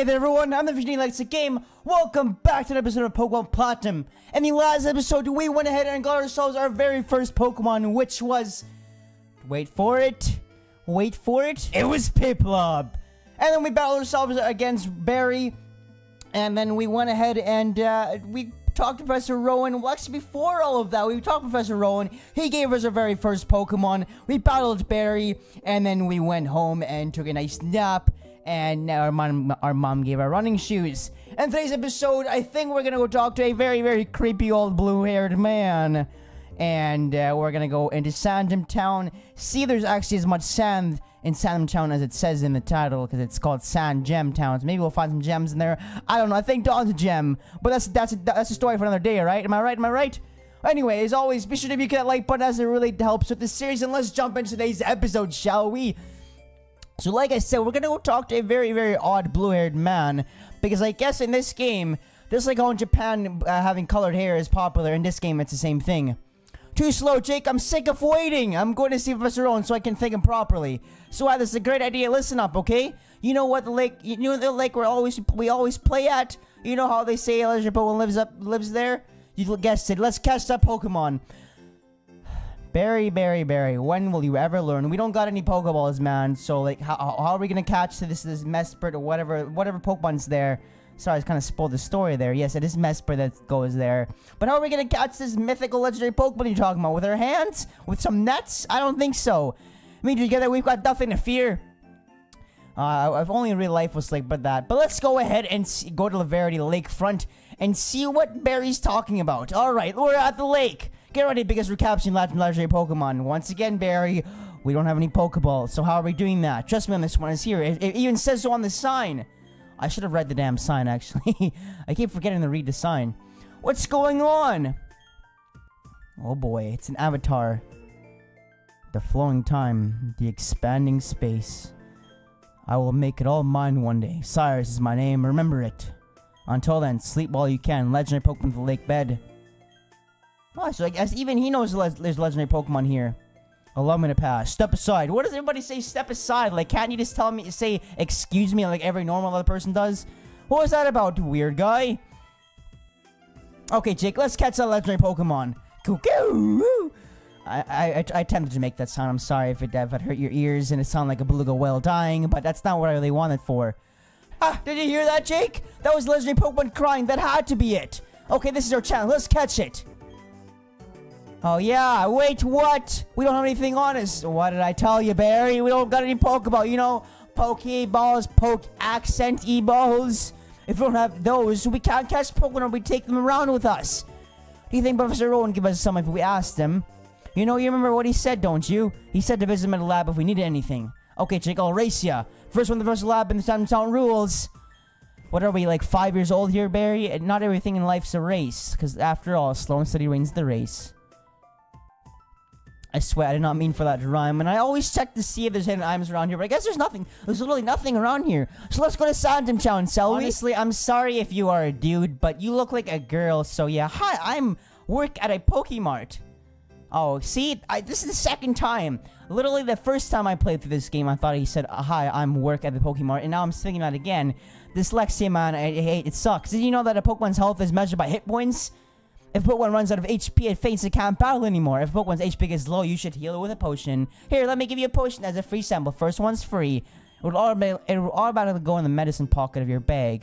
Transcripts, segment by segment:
Hey there everyone, I'm the FieryDanceGFX likes the game. Welcome back to an episode of Pokémon Platinum. In the last episode, we went ahead and got ourselves our very first Pokemon, which was... Wait for it. It was Piplup. And then we battled ourselves against Barry. And then we went ahead and we talked to Professor Rowan. Well, actually, before all of that, we talked to Professor Rowan. He gave us our very first Pokemon. We battled Barry. And then we went home and took a nice nap. And our mom gave our running shoes. And today's episode, I think we're gonna go talk to a very, very creepy old blue-haired man. And we're gonna go into Sandgem Town. See if there's actually as much sand in Sandgem Town as it says in the title, because it's called Sandgem Town. So maybe we'll find some gems in there. I don't know. I think Dawn's a gem, but that's a story for another day, right? Am I right? Anyway, as always, be sure to hit that like button as it really helps with this series. And let's jump into today's episode, shall we? So like I said, we're gonna go talk to a very, very odd blue-haired man, because I guess in this game, just like how in Japan having colored hair is popular, in this game it's the same thing. Too slow, Jake. I'm sick of waiting. I'm going to see Professor Rowan so I can think him properly. So this is a great idea. Listen up, okay? You know what the lake? You know the lake we always play at? You know how they say legendary Pokemon lives there? You guessed it. Let's catch that Pokemon. Barry, when will you ever learn? We don't got any Pokeballs, man. So, like, how are we gonna catch this Mesprit or whatever Pokemon's there? Sorry, I kind of spoiled the story there. Yes, it is Mesprit that goes there. But how are we gonna catch this mythical legendary Pokemon you're talking about? With our hands? With some nets? I don't think so. I mean, together we've got nothing to fear. If only in real life was like that. But let's go ahead and go to the Verity lakefront and see what Barry's talking about. Alright, we're at the lake. Get ready, because we're capturing legendary Pokemon. Once again, Barry, we don't have any Pokeballs, so how are we doing that? Trust me on this one, it's here. It even says so on the sign. I should have read the damn sign, actually. I keep forgetting to read the sign. What's going on? Oh boy, it's an avatar. The flowing time, the expanding space. I will make it all mine one day. Cyrus is my name, remember it. Until then, sleep while you can. Legendary Pokemon to the lake bed. Oh, so I guess even he knows there's legendary Pokemon here. Allow me to pass. Step aside. What does everybody say step aside? Like, can't you just tell me to say excuse me like every normal other person does? What was that about, weird guy? Okay, Jake, let's catch that legendary Pokemon. Cuckoo! I attempted to make that sound. I'm sorry if it hurt your ears and it sounded like a beluga whale dying, but that's not what I really wanted for. Ah, did you hear that, Jake? That was legendary Pokemon crying. That had to be it. Okay, this is our chance. Let's catch it. Oh yeah, wait, what? We don't have anything on us. What did I tell you, Barry? We don't got any Pokeball, you know? Pokeballs, accent E-balls. If we don't have those, we can't catch Pokemon or we take them around with us. Do you think Professor Rowan would give us some if we asked him? You know, you remember what he said, don't you? He said to visit him at the lab if we needed anything. Okay, Jake, I'll race ya. First one to the first lab in the Sandgem Town rules. What are we, like 5 years old here, Barry? And not everything in life's a race. Because after all, slow and steady wins the race. I swear, I did not mean for that to rhyme, and I always check to see if there's hidden items around here, but I guess there's nothing. There's literally nothing around here. So let's go to Sandgem Town, shall we? Honestly, I'm sorry if you are a dude, but you look like a girl, so yeah. Hi, I'm work at a Pokemart. Oh, see? This is the second time. Literally, the first time I played through this game, I thought he said, hi, I'm work at the Pokemart, and now I'm thinking about it again. Dyslexia, man, I hate it sucks. Did you know that a Pokemon's health is measured by hit points? If Pokemon runs out of HP, it faints and can't battle anymore. If Pokemon's HP is low, you should heal it with a potion. Here, let me give you a potion as a free sample. First one's free. It will automatically go in the medicine pocket of your bag.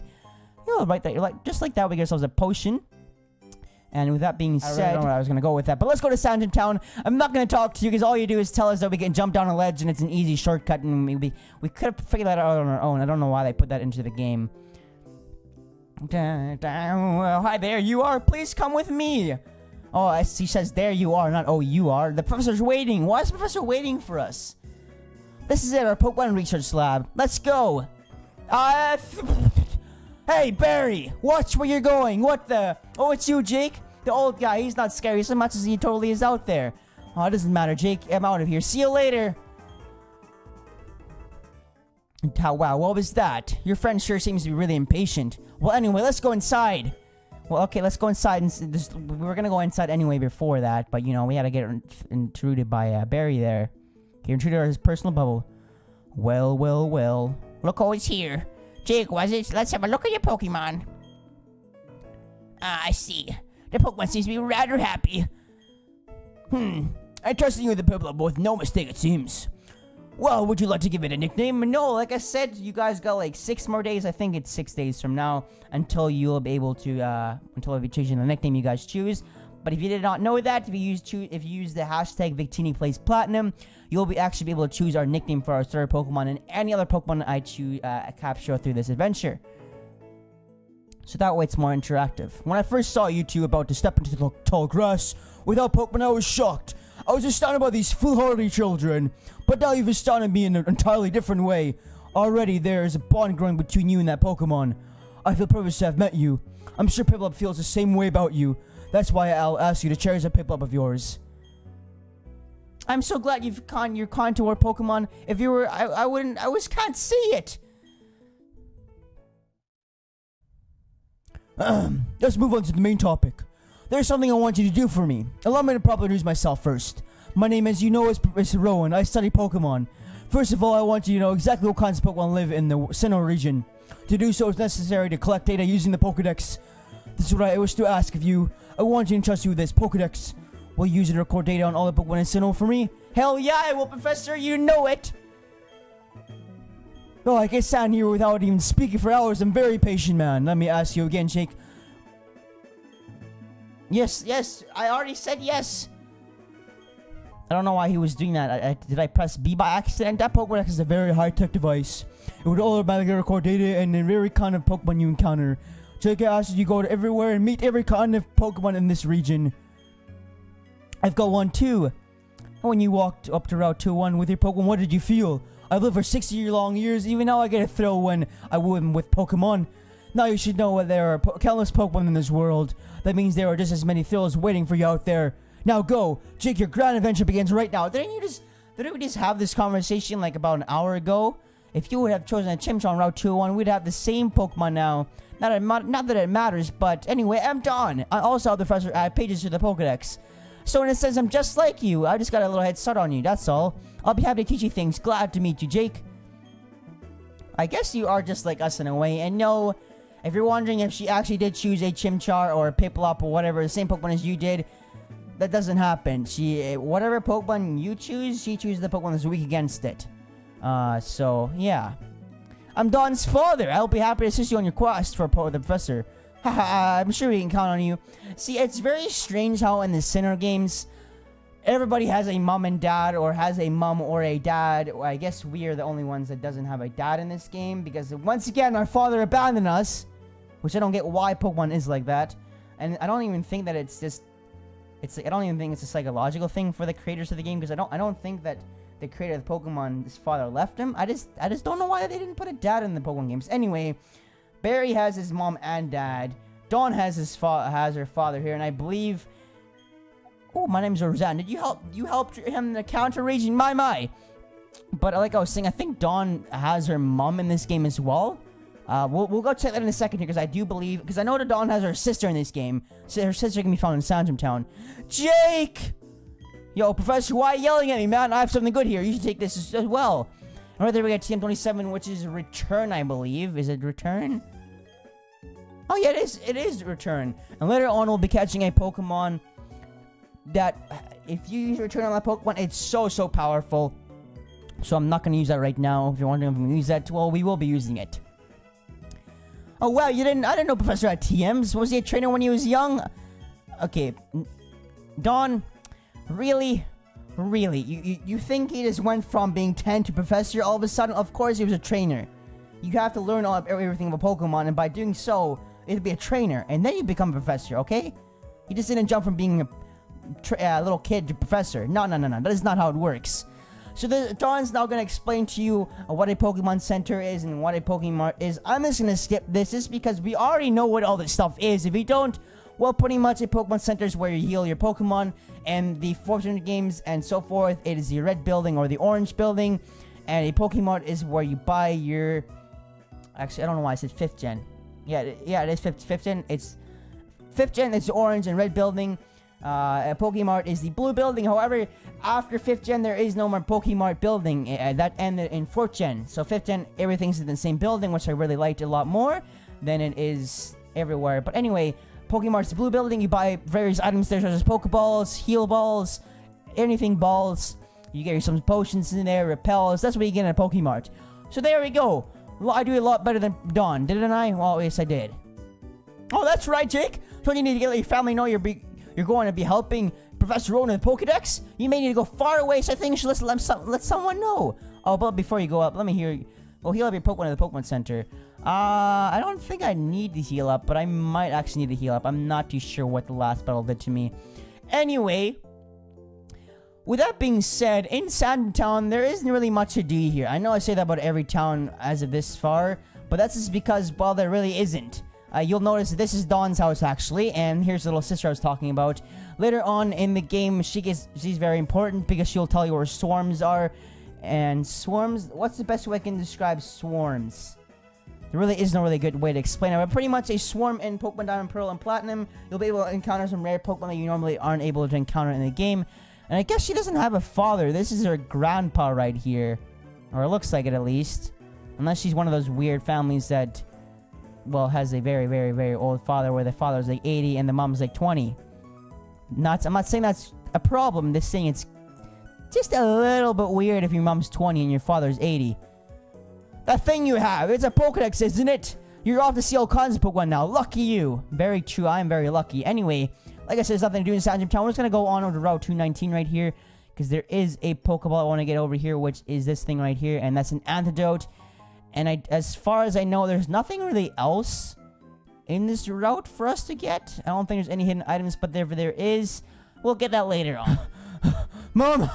You'll right there. Just like that, we get ourselves a potion. And with that being said, I don't know where I was going to go with that. But let's go to Sandgem Town. I'm not going to talk to you because all you do is tell us that we can jump down a ledge and it's an easy shortcut. And we could have figured that out on our own. I don't know why they put that into the game. Hi there, you are. Please come with me. Oh, he says there you are, not oh you are. The professor's waiting. Why is the professor waiting for us? This is it, our Pokemon research lab. Let's go. Hey, Barry, watch where you're going. What the? Oh, it's you, Jake. The old guy. He's not scary so much as he totally is out there. Oh, it doesn't matter, Jake. I'm out of here. See you later. Wow, what was that? Your friend sure seems to be really impatient. Well, anyway, let's go inside. Well, okay, let's go inside. We were gonna go inside anyway before that, but, you know, we had to get intruded by Barry there. He intruded his personal bubble. Well. Look who's here. Jake, was it? Let's have a look at your Pokemon. Ah, I see. The Pokemon seems to be rather happy. I trusted you with the Piplup with no mistake, it seems. Well, would you like to give it a nickname? No, like I said, you guys got like 6 more days. I think it's 6 days from now until you'll be able to, until I'll be choosing the nickname you guys choose. But if you did not know that, if you use the hashtag #VictiniPlaysPlatinum, you'll be actually be able to choose our nickname for our starter Pokemon and any other Pokemon I choose capture through this adventure. So that way it's more interactive. When I first saw you two about to step into the tall grass without Pokemon, I was shocked. I was astounded by these foolhardy children. But now you've astounded me in an entirely different way. Already there is a bond growing between you and that Pokemon. I feel privileged to have met you. I'm sure Piplup feels the same way about you. That's why I'll ask you to cherish a Piplup of yours. I'm so glad you're kind to our Pokemon. If you were, I can't see it. Let's move on to the main topic. There's something I want you to do for me. Allow me to properly introduce myself first. My name, as you know, is Rowan. I study Pokemon. First of all, I want you to know exactly what kinds of Pokemon live in the Sinnoh Region. To do so, it's necessary to collect data using the Pokedex. This is what I wish to ask of you. I want you to entrust you with this Pokedex. Will you use it to record data on all the Pokemon in Sinnoh for me? Hell yeah, I will, Professor. You know it. Oh, I can stand here without even speaking for hours. I'm very patient, man. Let me ask you again, Jake. Yes, I already said yes. I don't know why he was doing that. Did I press B by accident? That Pokedex is a very high-tech device. It would automatically record data and the very kind of Pokemon you encounter. Jake asks you go to everywhere and meet every kind of Pokemon in this region. I've got one too. When you walked up to Route 2-1 with your Pokemon, what did you feel? I've lived for 60-long years. Even now I get a thrill when I win with Pokemon. Now you should know that there are countless Pokemon in this world. That means there are just as many thrills waiting for you out there. Now go, Jake, your grand adventure begins right now. Didn't we just have this conversation like about an hour ago? If you would have chosen a Chimchar on Route 201, we'd have the same Pokemon now. Not that it matters, but anyway, I'm done. I also have the Professor add pages to the Pokedex. So in a sense, I'm just like you. I just got a little head start on you, that's all. I'll be happy to teach you things. Glad to meet you, Jake. I guess you are just like us in a way. And no, if you're wondering if she actually did choose a Chimchar or a Piplup or whatever, the same Pokemon as you did, that doesn't happen. Whatever Pokemon you choose, she chooses the Pokemon that's weak against it. So, yeah. I'm Don's father. I'll be happy to assist you on your quest for the Professor. Haha, I'm sure we can count on you. See, it's very strange how in the Sinnoh games, everybody has a mom and dad, or has a mom or a dad. Well, I guess we are the only ones that doesn't have a dad in this game, because once again, our father abandoned us. Which I don't get why Pokemon is like that. And I don't even think that I don't even think it's a psychological thing for the creators of the game, because I don't think that the creator of the Pokemon, his father left him. I just don't know why they didn't put a dad in the Pokemon games. Anyway, Barry has his mom and dad. Dawn has her father here, and I believe. Oh, my name's Roseanne. Did you help him in the counter region? My. But like I was saying, I think Dawn has her mom in this game as well. We'll go check that in a second here, because I do believe, because I know that Dawn has her sister in this game. So her sister can be found in Sandgem Town. Jake! Yo, Professor, why are you yelling at me, man? I have something good here. You should take this as well. And right there we got TM27, which is Return, I believe. Is it Return? Oh yeah, it is Return. And later on, we'll be catching a Pokemon that, if you use Return on that Pokemon, it's so powerful. So I'm not going to use that right now. If you're wondering if I'm going to use that, well, we will be using it. Oh wow, I didn't know Professor had TMs. Was he a trainer when he was young? Okay, Dawn, really? You think he just went from being 10 to Professor all of a sudden? Of course he was a trainer. You have to learn everything about Pokemon, and by doing so, it'll be a trainer, and then you become a Professor, okay? You just didn't jump from being a little kid to Professor. No, that is not how it works. So Dawn's now going to explain to you what a Pokemon Center is and what a Pokemon is. I'm just going to skip this just because we already know what all this stuff is. If you don't, well, pretty much a Pokemon Center is where you heal your Pokemon, and the Fortune games and so forth, it is the red building or the orange building, and a Pokemon is where you buy your... Actually, I don't know why I said 5th gen. Yeah, it is 5th gen. It's 5th gen, it's the orange and red building. Pokemart is the blue building. However, after 5th gen, there is no more Pokemart building. That ended in 4th gen. So 5th gen, everything's in the same building, which I really liked a lot more than it is everywhere. But anyway, Pokemart's the blue building. You buy various items there, such as Pokeballs, Heal Balls, anything balls. You get some potions in there, repels. That's what you get in a Pokemart. So there we go. Well, I do a lot better than Dawn, didn't I? Well, yes, I did. Oh, that's right, Jake. So you need to let your family know you're going to be helping Professor Rowan with Pokedex. You may need to go far away, so I think you should let someone know. Oh, but before you go up, let me hear you. Well, heal up your Pokemon at the Pokemon Center. I don't think I need to heal up, but I might actually need to heal up. I'm not too sure what the last battle did to me. Anyway, with that being said, in Sandgem Town, there isn't really much to do here. I know I say that about every town as of this far, but that's just because, well, there really isn't. You'll notice this is Dawn's house, actually, and here's the little sister I was talking about. Later on in the game, she's very important because she'll tell you where swarms are. And swarms, what's the best way I can describe swarms? There really is no really good way to explain it, but pretty much a swarm in Pokemon Diamond, Pearl, and Platinum. You'll be able to encounter some rare Pokemon that you normally aren't able to encounter in the game. And I guess she doesn't have a father. This is her grandpa right here. Or it looks like it, at least. Unless she's one of those weird families that, well, has a very, very, very old father, where the father's like 80 and the mom's like 20. I'm not saying that's a problem. I'm just saying it's just a little bit weird if your mom's 20 and your father's 80. That thing you have, it's a Pokedex, isn't it? You're off to see all kinds of Pokemon now. Lucky you. Very true, I'm very lucky. Anyway, like I said, there's nothing to do in Sandgem Town. We're just going to go on over to Route 219 right here, because there is a Pokeball I want to get over here, which is this thing right here, and that's an antidote. And as far as I know, there's nothing really else in this route for us to get. I don't think there's any hidden items, but if there is, we'll get that later on. Mom,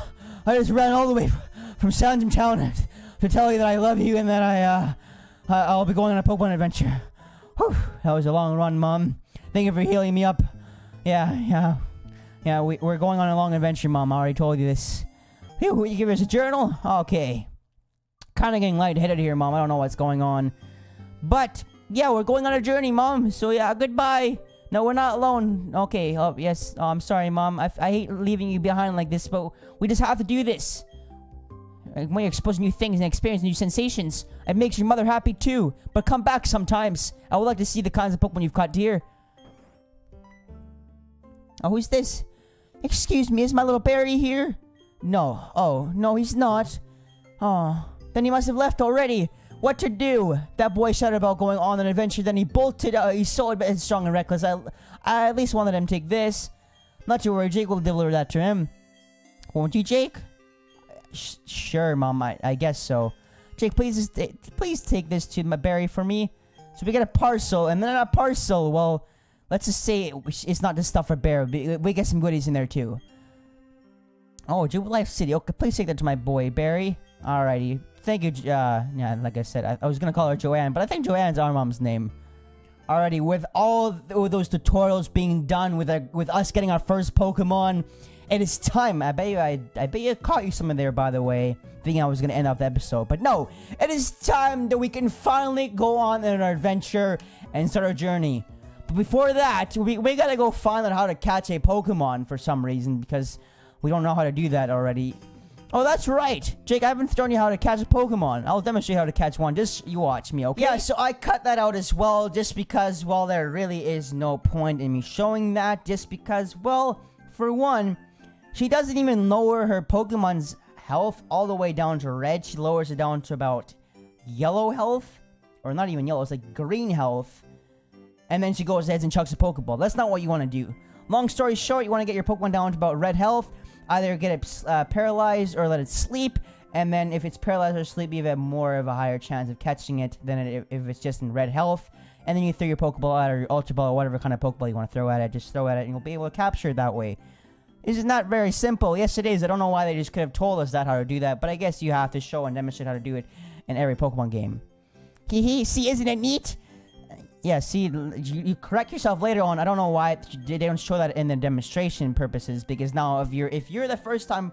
I just ran all the way from Sandgem Town to tell you that I love you and that I'll be going on a Pokemon adventure. Whew, that was a long run, Mom. Thank you for healing me up. Yeah, we're going on a long adventure, Mom. I already told you this. Phew, will you give us a journal? Okay. Kind of getting lightheaded here, Mom. I don't know what's going on. But, yeah, we're going on a journey, Mom. So, yeah, goodbye. No, we're not alone. Okay, oh, yes. Oh, I'm sorry, Mom. I hate leaving you behind like this, but we just have to do this. When you're exposed to new things and experiencing new sensations, it makes your mother happy, too. But come back sometimes. I would like to see the kinds of Pokemon you've caught, dear. Oh, who's this? Excuse me, is my little Barry here? No. Oh, no, he's not. Oh, then he must have left already. What to do? That boy shouted about going on an adventure, then he bolted. He's so strong and reckless. I at least wanted him to take this. Not to worry, Jake will deliver that to him. Won't you, Jake? Sure, Mom. I guess so. Jake, please take this to my Barry for me. So we get a parcel, and then a parcel. Well, let's just say it's not just stuff for Barry. We get some goodies in there too. Oh, Jubilife City. Okay, please take that to my boy Barry. Alrighty. Thank you. Yeah, like I said, I was gonna call her Joanne, but I think Joanne's our mom's name. Alrighty, with all those tutorials being done, with us getting our first Pokemon, it is time. I bet you caught you some in there, by the way, thinking I was gonna end off the episode, but no, it is time that we can finally go on in our adventure and start our journey. But before that, we gotta go find out how to catch a Pokemon for some reason, because we don't know how to do that already. Oh, that's right. Jake, I haven't shown you how to catch a Pokemon. I'll demonstrate how to catch one. Just you watch me, okay? Yeah, so I cut that out as well, just because, well, there really is no point in me showing that. Just because, well, for one, she doesn't even lower her Pokemon's health all the way down to red. She lowers it down to about yellow health. Or not even yellow, it's like green health. And then she goes ahead and chucks a Pokeball. That's not what you want to do. Long story short, you want to get your Pokemon down to about red health. Either get it paralyzed or let it sleep. And then if it's paralyzed or asleep, you have more of a higher chance of catching it than if it's just in red health. And then you throw your Pokeball at it, or your Ultra Ball, or whatever kind of Pokeball you want to throw at it. Just throw at it and you'll be able to capture it that way. This is not very simple. Yes, it is. I don't know why they just could have told us that how to do that. But I guess you have to show and demonstrate how to do it in every Pokemon game. See, isn't it neat? Yeah, see, you correct yourself later on. I don't know why they don't show that in the demonstration purposes, because now if you're a first time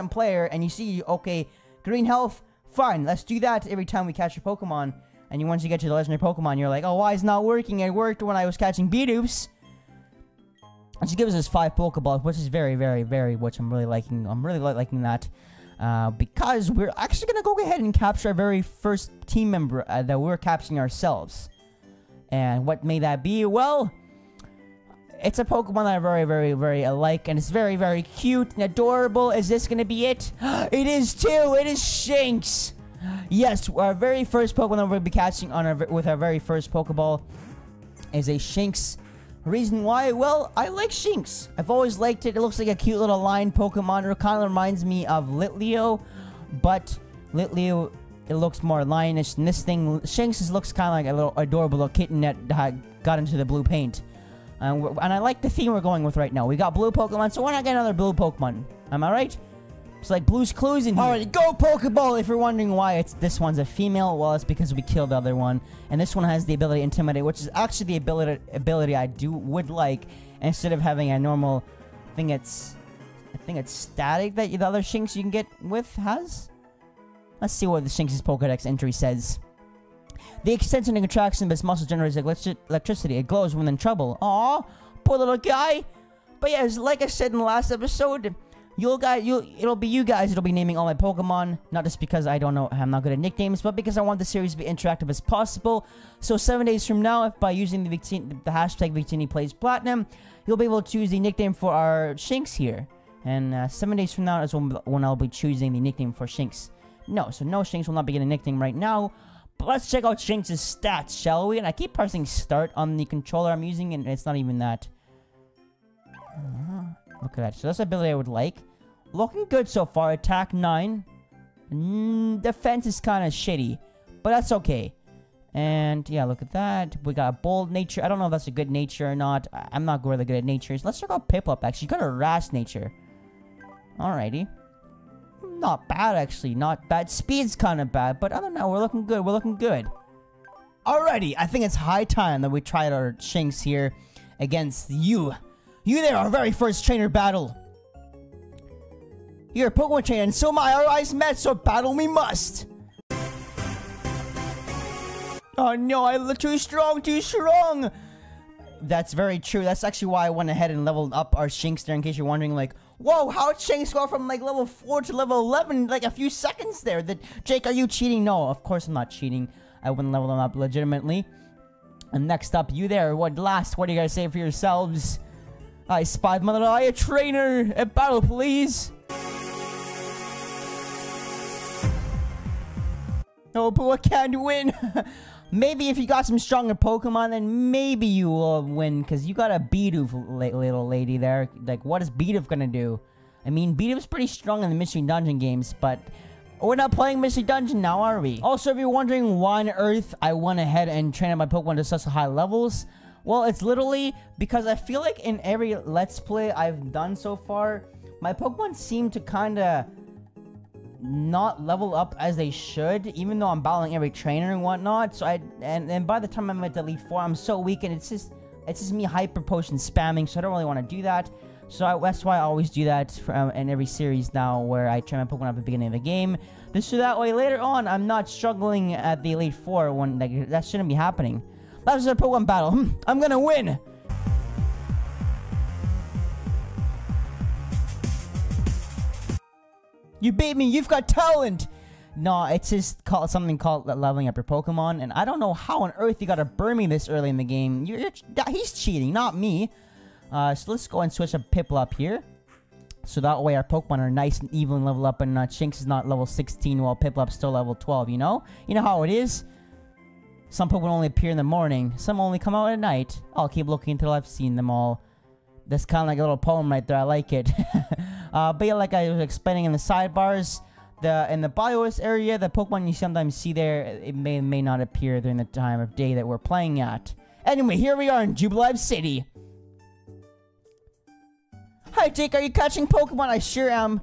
player and you see, okay, green health, fine, let's do that every time we catch a Pokemon. And once you get to the legendary Pokemon, you're like, oh, why is it not working? It worked when I was catching Bidoops. She gives us 5 Pokeballs, which is very, which I'm really liking. I'm really liking that. Because we're actually going to go ahead and capture our very first team member that we're capturing ourselves. And what may that be? Well, it's a Pokemon that I very like, and it's very cute and adorable. Is this going to be it? It is too! It is Shinx! Yes, our very first Pokemon that we'll be catching on with our very first Pokeball is a Shinx. Reason why? Well, I like Shinx. I've always liked it. It looks like a cute little lion Pokemon. It kind of reminds me of Litleo, but Litleo, it looks more lionish. And this thing, Shinx, looks kind of like a little adorable little kitten that got into the blue paint. And I like the theme we're going with right now. We got blue Pokemon, so why not get another blue Pokemon? Am I right? It's like Blue's Clues in here. Alright, go Pokeball! If you're wondering why this one's a female, well, it's because we killed the other one. And this one has the ability Intimidate, which is actually the ability I would like, instead of having a normal thing that's... I think it's static that the other Shinx you can get with has. Let's see what the Shinx's Pokedex entry says. The extension and contraction of its muscle generates electricity. It glows when in trouble. Aww, poor little guy. But yeah, like I said in the last episode... it'll be you guys that'll be naming all my Pokemon, not just because I'm not good at nicknames, but because I want the series to be interactive as possible. So 7 days from now, if by using the hashtag VictiniPlays Platinum, you'll be able to choose the nickname for our Shinx here. And 7 days from now is when I'll be choosing the nickname for Shinx. No Shinx will not be getting a nickname right now. But let's check out Shinx's stats, shall we? And I keep pressing start on the controller I'm using, and it's not even that. Look at that. So that's the ability I would like. Looking good so far. Attack 9. Defense is kind of shitty. But that's okay. And yeah, look at that. We got a bold nature. I don't know if that's a good nature or not. I'm not really good at natures. Let's check out Piplup, actually. Got a rash nature. Alrighty. Not bad, actually. Not bad. Speed's kind of bad. But I don't know. We're looking good. We're looking good. Alrighty. I think it's high time that we tried our Shinx here against you. You there, our very first trainer battle. You're a Pokemon trainer, and so am I. Our eyes met, so battle we must. Oh no, I'm too strong, too strong. That's very true. That's actually why I went ahead and leveled up our Shinx there, in case you're wondering, like, whoa, how'd Shinx go from, like, level 4 to level 11 like a few seconds there? Jake, are you cheating? No, of course I'm not cheating. I wouldn't level them up legitimately. And next up, you there. What do you guys say for yourselves? I spied my little eye, a trainer! A battle, please! Oh, but I can't win! Maybe if you got some stronger Pokemon, then maybe you will win, because you got a Bidoof, little lady there. Like, what is Bidoof gonna do? I mean, Bidoof's pretty strong in the Mystery Dungeon games, but we're not playing Mystery Dungeon now, are we? Also, if you're wondering why on earth I went ahead and trained my Pokemon to such high levels, well, it's literally because I feel like in every Let's Play I've done so far, my Pokemon seem to kinda not level up as they should, even though I'm battling every trainer and whatnot. So and by the time I'm at Elite 4, I'm so weak, and it's just me hyper potion spamming, so I don't really want to do that. So that's why I always do that in every series now, where I train my Pokemon at the beginning of the game. So that way later on, I'm not struggling at the Elite 4 when that shouldn't be happening. That was a Pokemon battle. I'm gonna win! You beat me! You've got talent! No, it's just something called leveling up your Pokemon, and I don't know how on earth you gotta burn me this early in the game. He's cheating, not me. So let's go and switch up Piplup here. So that way our Pokemon are nice and even level up, and Shinx is not level 16 while Piplup's still level 12, you know? You know how it is? Some Pokemon only appear in the morning. Some only come out at night. I'll keep looking until I've seen them all. That's kind of like a little poem right there. I like it. But yeah, like I was explaining in the sidebars, in the BIOS area, the Pokemon you sometimes see there, it may not appear during the time of day that we're playing at. Anyway, here we are in Jubilife City. Hi, Jake. Are you catching Pokemon? I sure am.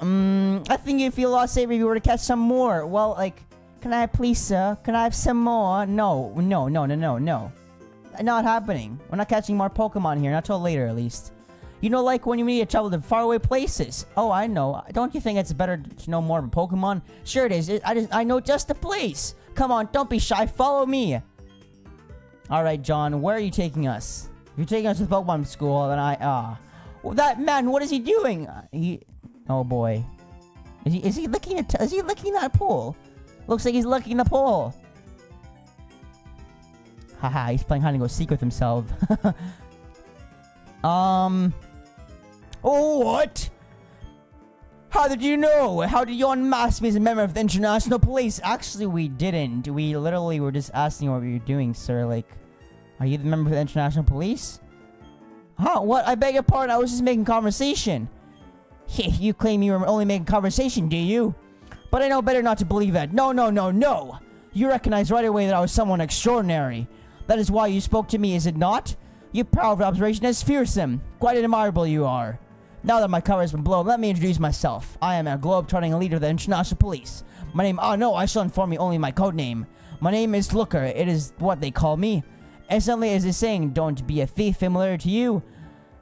I think it'd feel a lot safer if you were to catch some more. Well, like, can I please, sir? Can I have some more? No. Not happening. We're not catching more Pokemon here. Not till later, at least. You know, like when you need to travel to faraway places. Oh, I know. Don't you think it's better to know more about Pokemon? Sure it is. I know just the place. Come on, don't be shy. Follow me. All right, John. Where are you taking us? you're taking us to the Pokemon school, then well, that man, what is he doing? Oh boy. Is he licking that pole? Looks like he's licking the pole. Haha, he's playing hide and go seek with himself. Oh, what? How did you know? How did you unmask me as a member of the International Police? Actually, we didn't. We literally were just asking what you were doing, sir. Like, are you the member of the International Police? Huh? What? I beg your pardon. I was just making conversation. You claim you were only making conversation, do you? But I know better not to believe that. No, no, no, no. You recognized right away that I was someone extraordinary. That is why you spoke to me, is it not? Your power of observation is fearsome. Quite admirable you are. Now that my cover has been blown, let me introduce myself. I am a globe-trotting leader of the International Police. My name, no, I shall inform you only my code name. My name is Looker. It is what they call me. Instantly, as is saying, don't be a thief, familiar to you?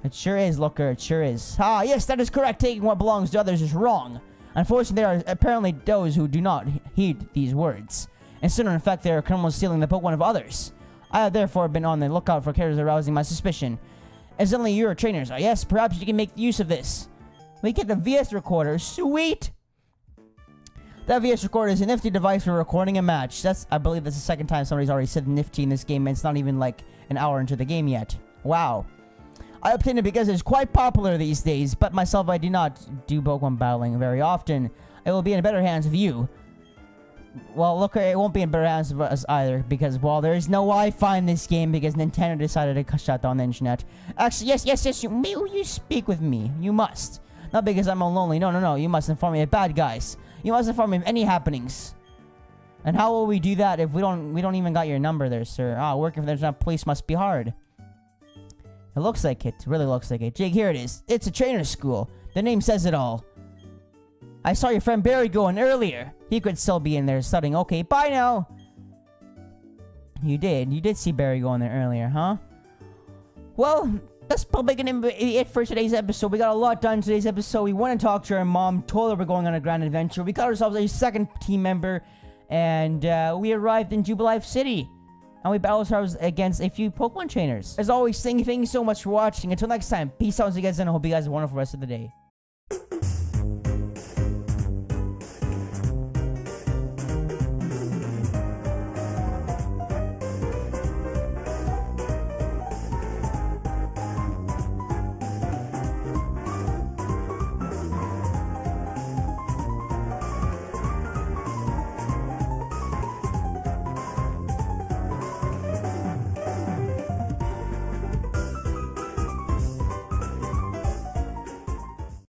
It sure is, Looker, it sure is. Ah, yes, that is correct. Taking what belongs to others is wrong. Unfortunately, there are apparently those who do not heed these words. And sooner, in fact, there are criminals stealing the Pokemon of others. I have therefore been on the lookout for characters arousing my suspicion. Incidentally, you are trainers. Yes, perhaps you can make use of this. We get the VS recorder. Sweet! That VS recorder is a nifty device for recording a match. I believe that's the second time somebody's already said nifty in this game, and it's not even like an hour into the game yet. Wow. I obtained it because it's quite popular these days, but myself, I do not do Pokemon battling very often. It will be in better hands of you. Well, look, it won't be in better hands of us either, because, well, there is no Wi-Fi in this game because Nintendo decided to shut down the internet. Actually, yes, you speak with me. You must. Not because I'm lonely. No, you must inform me of bad guys. You must inform me of any happenings. And how will we do that if we don't even got your number there, sir? Working for the International Police must be hard. It looks like it. Really looks like it. Jake, here it is. It's a trainer school. The name says it all. I saw your friend Barry go in earlier. He could still be in there studying. Okay, bye now. You did see Barry go in there earlier, huh? Well, that's probably gonna be it for today's episode. We got a lot done in today's episode. We went and talked to our mom, told her we're going on a grand adventure. We got ourselves a second team member, and we arrived in Jubilife City. And we battled ourselves against a few Pokemon trainers. As always, thank you so much for watching. Until next time, peace out, you guys, and I hope you guys have a wonderful rest of the day.